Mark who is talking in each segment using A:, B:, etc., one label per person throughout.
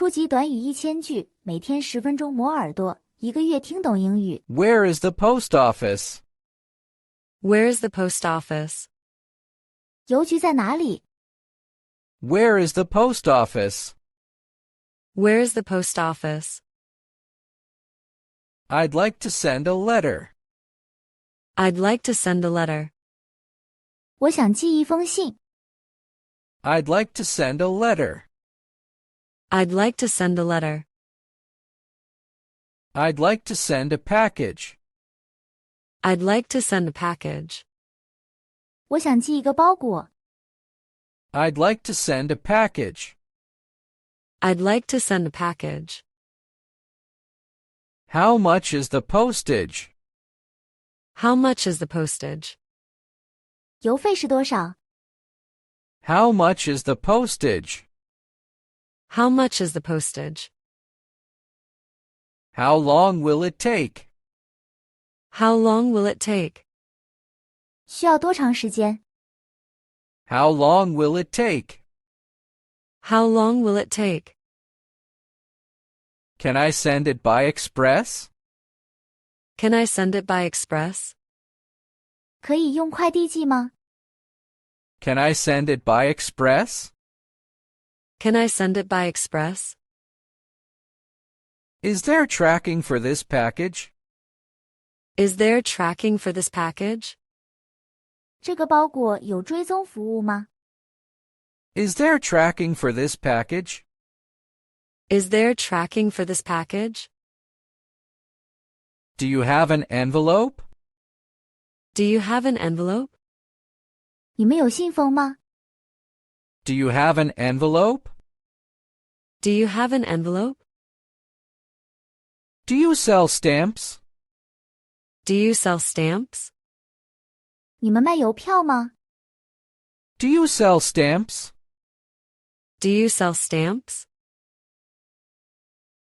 A: 初级短语1000句，每天10分钟磨耳朵，一个月听懂英语。
B: Where is the post office?
C: Where is the post office?
A: 邮局在哪里？
B: Where is the post office?
C: Where is the post office?
B: I'd like to send a letter.
C: I'd like to send a letter.
A: 我想寄一封信。
B: I'd like to send a letter.
C: I'd like to send a letter.
B: I'd like to send a package.
C: I'd like to send a package.
A: 我想寄一个包裹。
B: I'd like to send a package.
C: I'd like to send a package.
B: How much is the postage?
C: How much is the postage?
A: 邮费是多少？
B: How much is the postage?
C: How much is the postage?
B: How long will it take?
C: How long will it take?
A: 需要多长时间？
B: How long will it take?
C: How long will it take?
B: Can I send it by express?
C: Can I send it by express?
A: 可以用快递寄吗？
B: Can I send it by express?
C: Can I send it by express?
B: Is there tracking for this package?
C: Is there tracking for this package?
A: 这个包裹有追踪服务吗？
B: Is there tracking for this package?
C: Is there tracking for this package?
B: Do you have an envelope?
C: Do you have an envelope?
A: 你们有信封吗？
B: Do you have an envelope?
C: Do you have an envelope?
B: Do you sell stamps?
C: Do you sell stamps?
A: 你们卖邮票吗？
B: Do you sell stamps?
C: Do you sell stamps?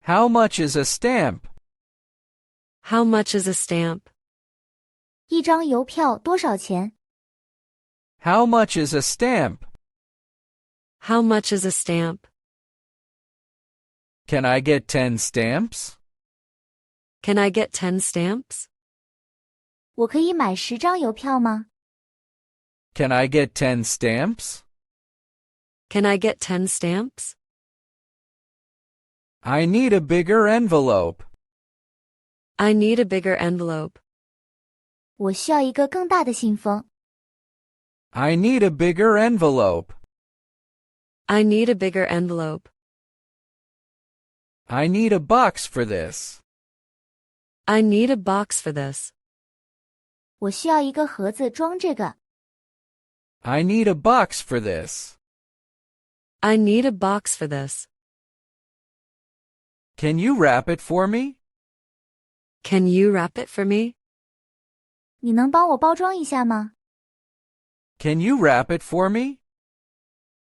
B: How much is a stamp?
C: How much is a stamp?
A: 一张邮票多少钱？
B: How much is a stamp?
C: How much is a stamp?
B: Can I get 10 stamps?
C: Can I get 10 stamps?
A: 我可以买10张邮票吗？
B: Can I get 10 stamps?
C: Can I get 10 stamps?
B: I need a bigger envelope.
C: I need a bigger envelope.
A: 我需要一个更大的信封。
B: I need a bigger envelope.
C: I need a bigger envelope.
B: I need a box for this.
C: I need a box for this.
A: 我需要一个盒子装这个。
B: I need a box for this.
C: I need a box for this.
B: Can you wrap it for me?
C: Can you wrap it for me?
A: 你能帮我包装一下吗？
B: Can you wrap it for me?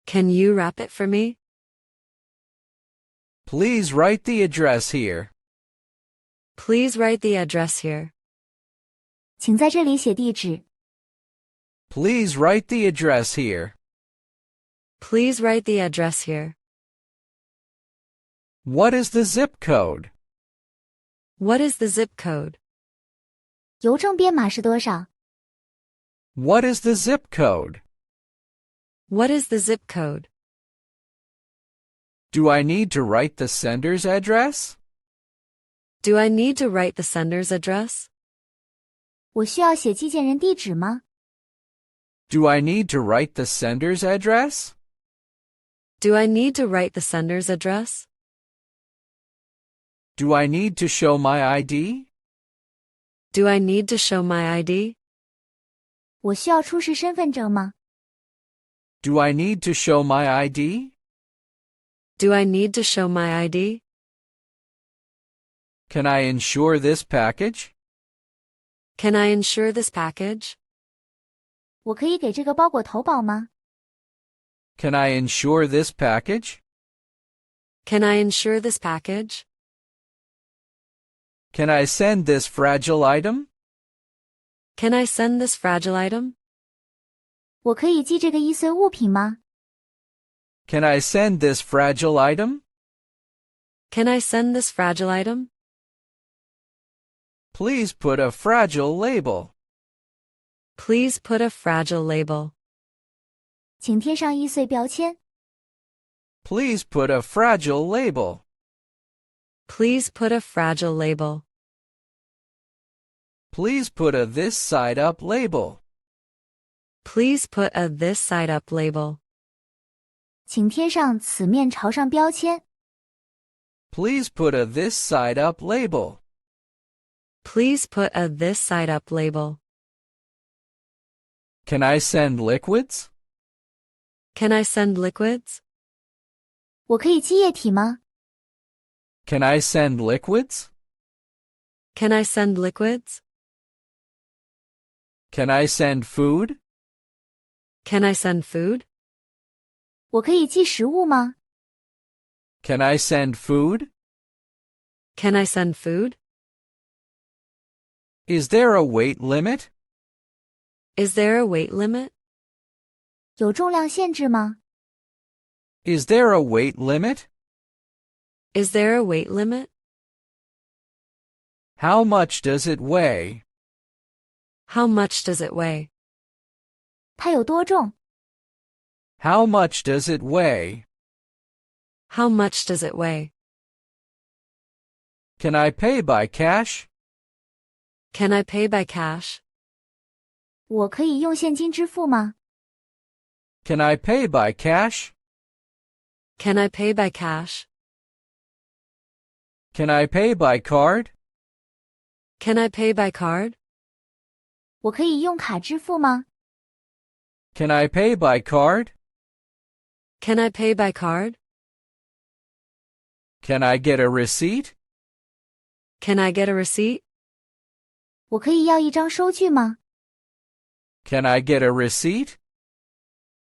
C: Can you wrap it for me?
B: Please write the address here.
C: Please write the address here.
A: 请在这里写地址。
B: Please write the address here.
C: Please write the address here.
B: What is the zip code?
C: What is the zip code?
A: 邮政编码是多少？
B: What is the zip code?
C: What is the zip code?
B: Do I need to write the sender's address?
C: Do I need to write the sender's address?
A: 我需要写寄件人地址吗？
B: Do I need to write the sender's address?
C: Do I need to write the sender's address?
B: Do I need to show my ID?
C: Do I need to show my ID?
A: 我需要出示身份证吗？
B: Do I need to show my ID?
C: Do I need to show my ID?
B: Can I insure this package?
C: Can I insure this package?
A: 我可以给这个包裹投保吗？
B: Can I insure this package?
C: Can I insure this package?
B: Can I send this fragile item?
C: Can I send this fragile item?
A: 我可以寄这个易碎物品吗？
B: Can I send this fragile item?
C: Can I send this fragile item?
B: Please put a fragile label.
C: Please put a fragile label.
A: 请贴上易碎标签。
B: Please put a fragile label.
C: Please put a fragile label.
B: Please put a this side up label.
C: Please put a this side up label.
A: 请贴上此面朝上标签。
B: Please put a this side up label.
C: Please put a this side up label.
B: Can I send liquids?
C: Can I send liquids?
A: 我可以寄液体吗？
B: Can I send liquids?
C: Can I send liquids?
B: Can I send food?
C: Can I send food?
A: 我可以寄食物吗？
B: Can I send food?
C: Can I send food?
B: Is there a weight limit?
C: Is there a weight limit?
A: 有重量限制吗？
B: Is there a weight limit?
C: Is there a weight limit?
B: How much does it weigh?
C: How much does it weigh?
A: 它有多重？
B: How much does it weigh?
C: How much does it weigh?
B: Can I pay by cash?
C: Can I pay by cash?
A: 我可以用现金支付吗？
B: Can I pay by cash?
C: Can I pay by cash?
B: Can I pay by card?
C: Can I pay by card?
A: 我可以用卡支付吗？
B: Can I pay by card?
C: Can I pay by card?
B: Can I get a receipt?
C: Can I get a receipt?
A: 我可以要一张收据吗？
B: Can I get a receipt?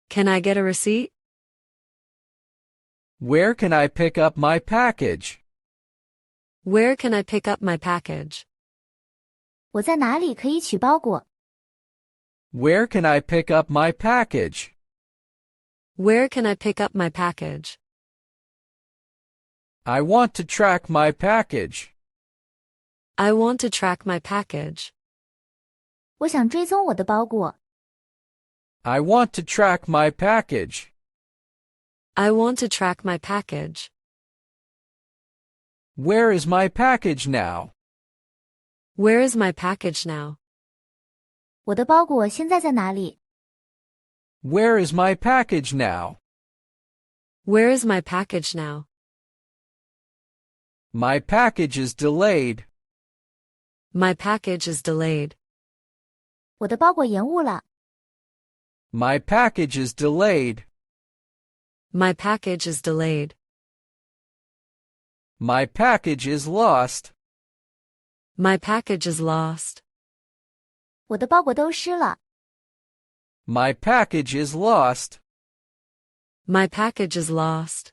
C: Can I get a receipt?
B: Where can I pick up my package?
C: Where can I pick up my package?
A: 我在哪里可以取包裹？
B: Where can I pick up my package?
C: Where can I pick up my package?
B: I want to track my package.
C: I want to track my package.
A: 我想追踪我的包裹。
B: I want to track my package.
C: I want to track my package.
B: Where is my package now?
C: Where is my package now?
A: 我的包裹现在在哪里？
B: Where is my package now?
C: Where is my package now?
B: My package is delayed.
C: My package is delayed.
A: 我的包裹延误了。
B: My package is delayed.
C: My package is delayed.
B: My package is lost.
C: My package is lost.
A: 我的包裹都湿了。
B: My package is lost.
C: My package is lost.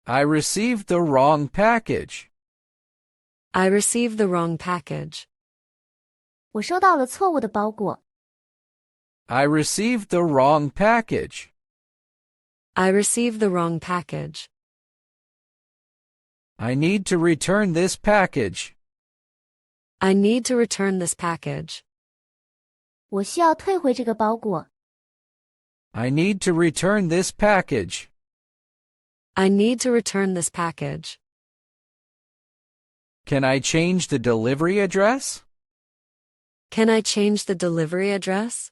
B: I received the wrong package.
C: I received the wrong package.
A: 我收到了错误的包裹。
B: I received the wrong package.
C: I received the wrong package.
B: I need to return this package.
C: I need to return this package.
A: 我需要退回这个包裹。
B: I need to return this package.
C: I need to return this package.
B: Can I change the delivery address?
C: Can I change the delivery address?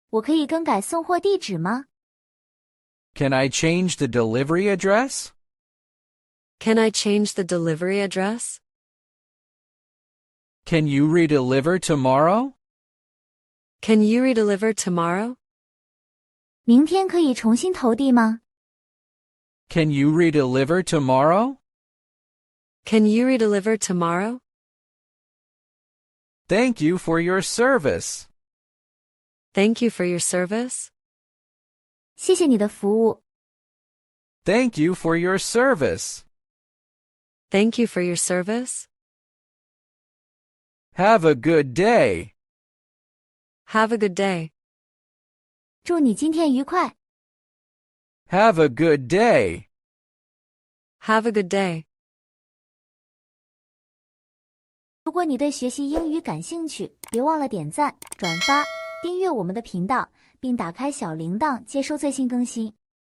A: 我可以更改送货地址吗？
B: Can I change the delivery address?
C: Can I change the delivery address?
B: Can you redeliver tomorrow?
C: Can you redeliver tomorrow?
A: 明天可以重新投递吗？
B: Can you redeliver tomorrow?
C: Can you redeliver tomorrow?
B: Thank you for your service.
C: Thank you for your service.
A: 谢谢你的服务。
B: Thank you for your service.
C: Thank you for your service.
B: Have a good day.
C: Have a good day.
A: 祝你今天愉快。
B: Have a good day.
C: Have a good day.
A: 如果你对学习英语感兴趣，别忘了点赞、转发、订阅我们的频道，并打开小铃铛接收最新更新。